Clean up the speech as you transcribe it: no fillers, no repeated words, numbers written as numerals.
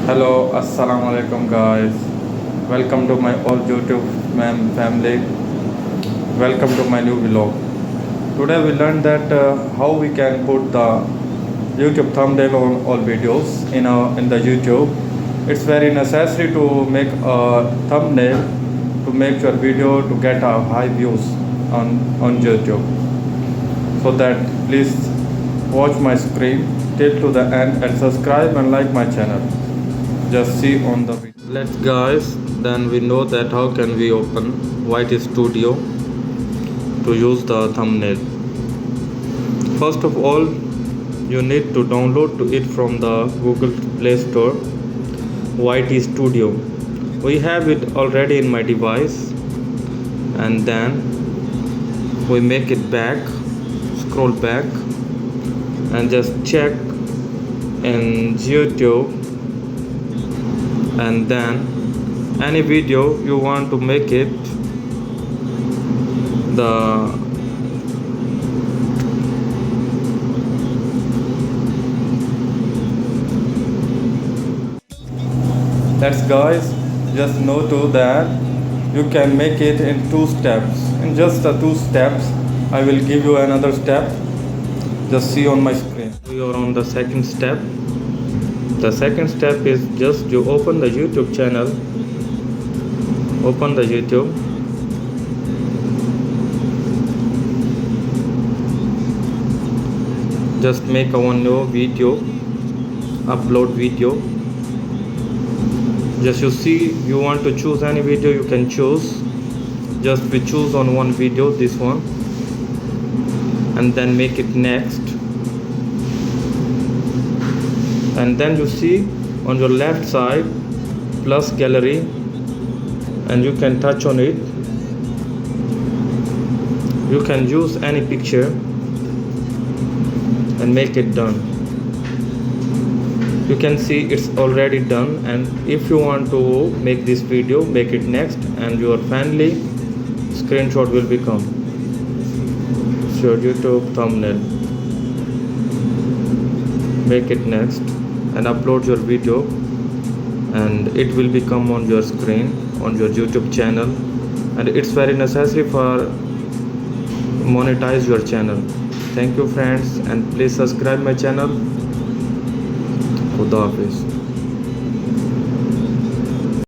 Hello, assalamu alaikum guys. Welcome to my all YouTube family. Welcome to my new vlog. Today we learned that how we can put the YouTube thumbnail on all videos in the YouTube. It's very necessary to make a thumbnail to make your video to get a high views on YouTube. So that please watch my screen till to the end and subscribe and like my channel. Just see on the video. Let's guys, then we know that how can we open White Studio to use the thumbnail. First of all, you need to download to it from the Google Play Store White Studio. We have it already in my device, and then we make it back, scroll back and just check in YouTube, and then any video you want to make it the that's guys, just know too that you can make it in 2 steps. In just the 2 steps I will give you another step. Just see on my screen. We are on the second step. The second step is just you open the YouTube channel, open the YouTube, just make a one new video, upload video. Just you see, you want to choose any video, you can choose. Just we choose on one video, this one, and then make it next. And then you see on your left side plus gallery, and you can touch on it. You can use any picture and make it done. You can see it's already done, and if you want to make this video, make it next, and your family screenshot will become your YouTube thumbnail. Make it next and upload your video, and it will become on your screen on your YouTube channel, and it's very necessary for monetize your channel. Thank you friends, and please subscribe my channel. Khuda Hafiz.